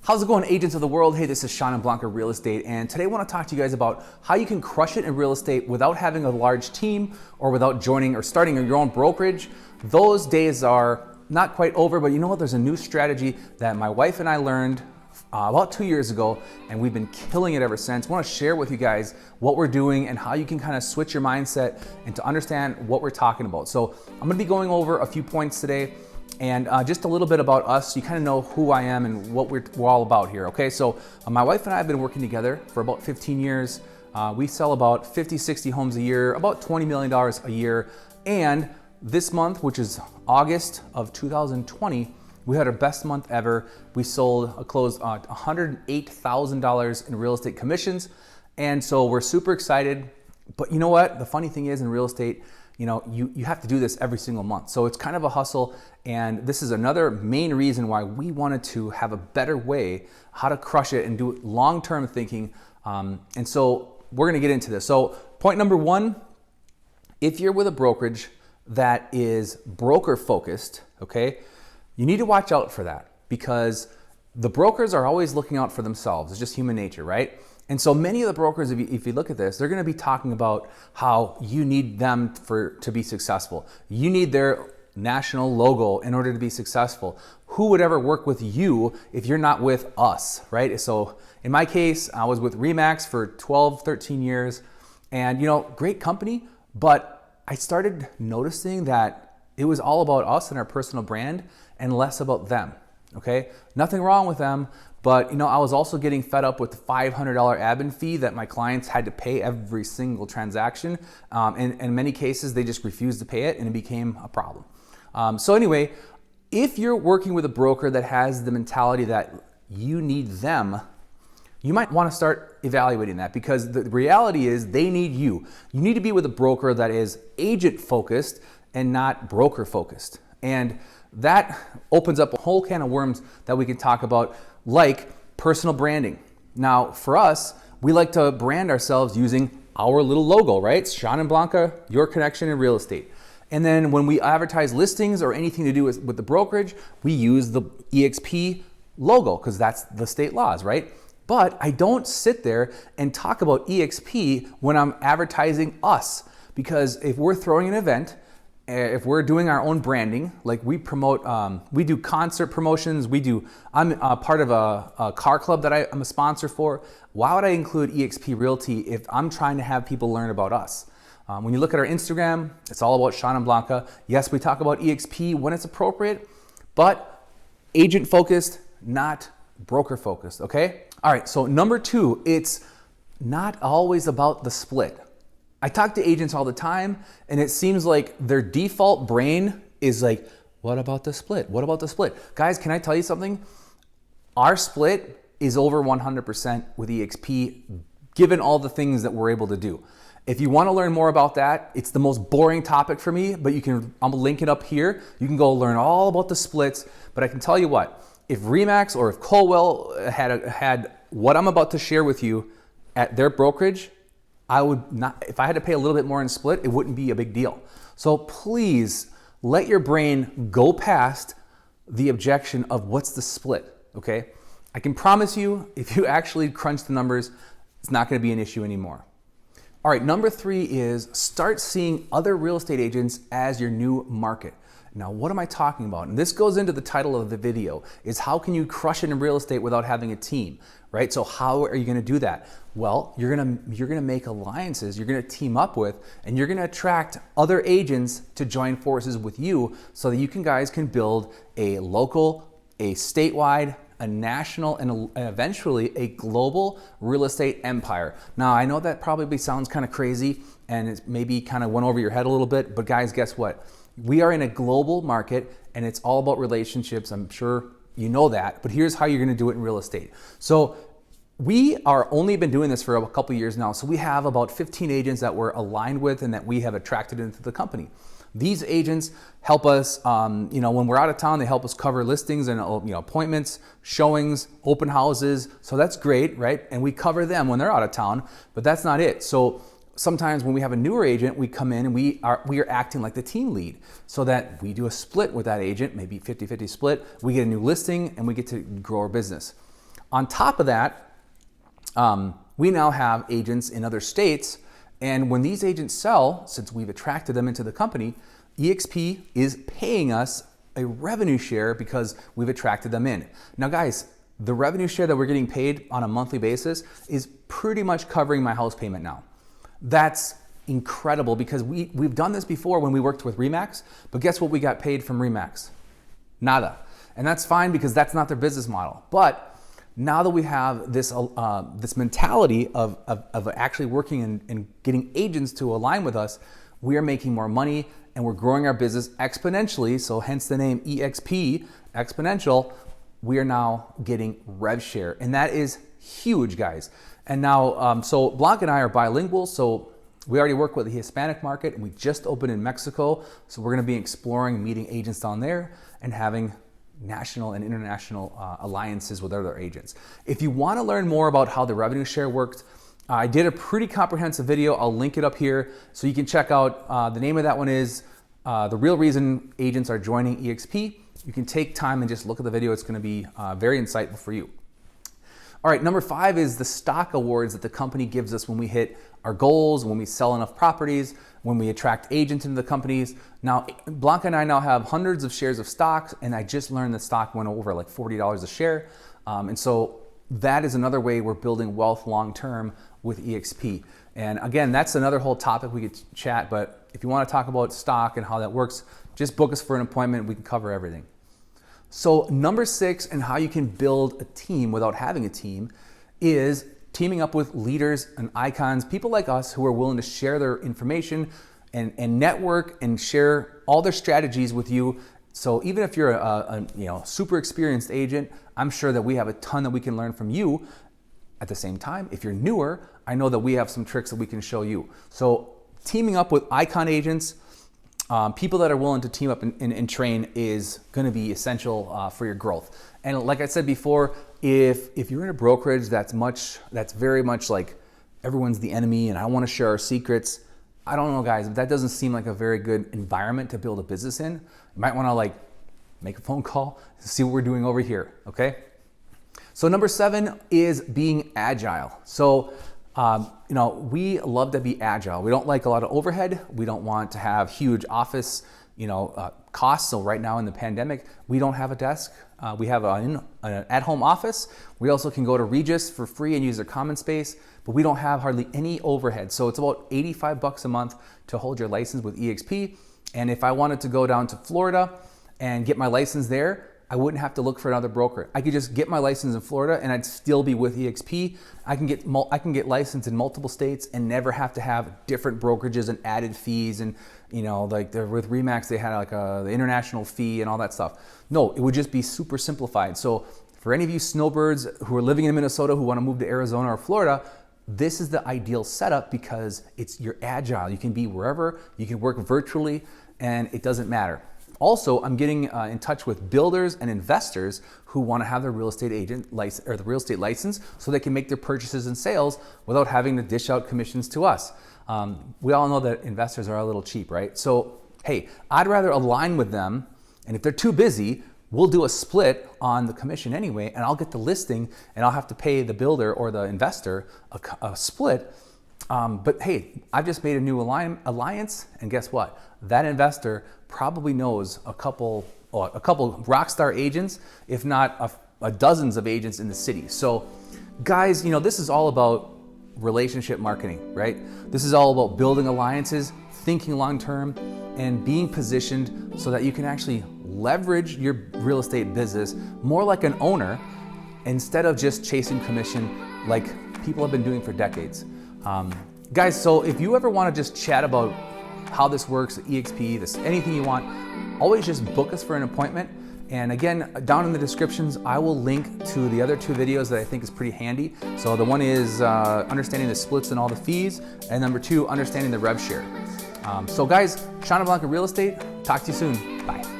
How's it going, agents of the world? Hey, this is SeanandBlanca Real Estate, and today I want to talk to you guys about how you can crush it in real estate without having a large team or without joining or starting your own brokerage. Those days are not quite over, but you know what? There's a new strategy that my wife and I learned about 2 years ago, and we've been killing it ever since. I want to share with you guys what we're doing and how you can kind of switch your mindset and to understand what we're talking about. So I'm going to be going over a few points today. And just a little bit about us, so you kind of know who I am and what we're all about here, okay? So my wife and I have been working together for about 15 years. We sell about 50, 60 homes a year, about $20 million a year. And this month, which is August of 2020, we had our best month ever. We closed $108,000 in real estate commissions. And so we're super excited. But you know what? The funny thing is in real estate, you have to do this every single month. So it's kind of a hustle. And this is another main reason why we wanted to have a better way how to crush it and do it long-term thinking. And so we're gonna get into this. So point number one, if you're with a brokerage that is broker focused, okay, you need to watch out for that because the brokers are always looking out for themselves. It's just human nature, right? And so many of the brokers, if you look at this, they're going to be talking about how you need them to be successful. You need their national logo in order to be successful. Who would ever work with you if you're not with us, right? So in my case, I was with Remax for 12, 13 years and great company, but I started noticing that it was all about us and our personal brand and less about them, okay? Nothing wrong with them. But I was also getting fed up with the $500 admin fee that my clients had to pay every single transaction. And in many cases, they just refused to pay it and it became a problem. So anyway, if you're working with a broker that has the mentality that you need them, you might want to start evaluating that because the reality is they need you. You need to be with a broker that is agent focused and not broker focused. And that opens up a whole can of worms that we can talk about, like personal branding. Now, for us, we like to brand ourselves using our little logo, right? SeanandBlanca, your connection in real estate. And then when we advertise listings or anything to do with the brokerage, we use the EXP logo because that's the state laws, right? But I don't sit there and talk about EXP when I'm advertising us, because if we're throwing an event, if we're doing our own branding, like we promote, we do concert promotions, I'm a part of a car club that I'm a sponsor for. Why would I include EXP Realty if I'm trying to have people learn about us? When you look at our Instagram, it's all about SeanandBlanca. Yes, we talk about EXP when it's appropriate, but agent focused, not broker focused, okay? All right, so number two, it's not always about the split. I talk to agents all the time and it seems like their default brain is like, what about the split? What about the split? Guys, can I tell you something? Our split is over 100% with EXP, given all the things that we're able to do. If you want to learn more about that, it's the most boring topic for me, but I'm gonna link it up here. You can go learn all about the splits, but I can tell you what, if Remax or if Colwell had what I'm about to share with you at their brokerage, I would not, if I had to pay a little bit more in split, it wouldn't be a big deal. So please let your brain go past the objection of what's the split, okay? I can promise you, if you actually crunch the numbers, it's not gonna be an issue anymore. All right, number three is start seeing other real estate agents as your new market. Now, what am I talking about? And this goes into the title of the video, is how can you crush it in real estate without having a team, right? So how are you gonna do that? Well, you're gonna make alliances, you're gonna team up with, and you're gonna attract other agents to join forces with you so that you guys can build a local, a statewide, a national, and eventually a global real estate empire. Now, I know that probably sounds kind of crazy and it maybe kind of went over your head a little bit, but guys, guess what? We are in a global market and it's all about relationships. I'm sure you know that, but here's how you're gonna do it in real estate. So we are only been doing this for a couple years now. So we have about 15 agents that we're aligned with and that we have attracted into the company. These agents help us, when we're out of town, they help us cover listings and appointments, showings, open houses. So that's great, right? And we cover them when they're out of town, but that's not it. So sometimes when we have a newer agent, we come in and we are acting like the team lead so that we do a split with that agent, maybe 50-50 split. We get a new listing and we get to grow our business. On top of that, we now have agents in other states, and when these agents sell, since we've attracted them into the company, eXp is paying us a revenue share because we've attracted them in. Now guys, the revenue share that we're getting paid on a monthly basis is pretty much covering my house payment now. That's incredible because we've done this before when we worked with Remax, but guess what we got paid from Remax? Nada. And that's fine because that's not their business model. But now that we have this this mentality of actually working and getting agents to align with us, we are making more money and we're growing our business exponentially. So hence the name EXP, exponential. We are now getting rev share, and that is huge, guys. And now, so Blanca and I are bilingual, so we already work with the Hispanic market, and we just opened in Mexico. So we're going to be exploring meeting agents down there and having national and international alliances with other agents. If you want to learn more about how the revenue share works, I did a pretty comprehensive video. I'll link it up here so you can check out. The name of that one is The Real Reason Agents Are Joining eXp. You can take time and just look at the video. It's going to be very insightful for you. All right, number 5 is the stock awards that the company gives us when we hit our goals, when we sell enough properties, when we attract agents into the companies. Now, Blanca and I now have hundreds of shares of stocks, and I just learned that stock went over like $40 a share. And so that is another way we're building wealth long-term with eXp. And again, that's another whole topic we could chat, but if you want to talk about stock and how that works, just book us for an appointment. We can cover everything. So number 6, and how you can build a team without having a team, is teaming up with leaders and icons, people like us who are willing to share their information and network and share all their strategies with you. So even if you're a super experienced agent, I'm sure that we have a ton that we can learn from you. At the same time, if you're newer, I know that we have some tricks that we can show you. So teaming up with icon agents, people that are willing to team up and train is going to be essential for your growth. And like I said before, if you're in a brokerage that's very much like everyone's the enemy and I want to share our secrets, I don't know, guys, that doesn't seem like a very good environment to build a business in. You might want to make a phone call to see what we're doing over here, okay? So number 7 is being agile. So we love to be agile. We don't like a lot of overhead. We don't want to have huge office, costs. So right now in the pandemic, we don't have a desk. We have an at-home office. We also can go to Regus for free and use their common space, but we don't have hardly any overhead. So it's about $85 a month to hold your license with eXp. And if I wanted to go down to Florida and get my license there, I wouldn't have to look for another broker. I could just get my license in Florida and I'd still be with eXp. I can get licensed in multiple states and never have to have different brokerages and added fees. And with Remax, they had the international fee and all that stuff. No, it would just be super simplified. So for any of you snowbirds who are living in Minnesota who want to move to Arizona or Florida, this is the ideal setup because you're agile. You can be wherever, you can work virtually, and it doesn't matter. Also, I'm getting in touch with builders and investors who want to have their real estate agent license or the real estate license so they can make their purchases and sales without having to dish out commissions to us. We all know that investors are a little cheap, right? So, hey, I'd rather align with them, and if they're too busy, we'll do a split on the commission anyway, and I'll get the listing, and I'll have to pay the builder or the investor a split. But hey, I've just made a new alliance, and guess what? That investor probably knows a couple rock star agents, if not dozens of agents in the city. So guys, this is all about relationship marketing, right? This is all about building alliances, thinking long-term, and being positioned so that you can actually leverage your real estate business more like an owner instead of just chasing commission like people have been doing for decades. Guys, so if you ever want to just chat about how this works, eXp, anything you want, always just book us for an appointment. And again, down in the descriptions, I will link to the other 2 videos that I think is pretty handy. So the one is understanding the splits and all the fees, and number 2, understanding the rev share. So guys, SeanandBlanca Real Estate, talk to you soon. Bye.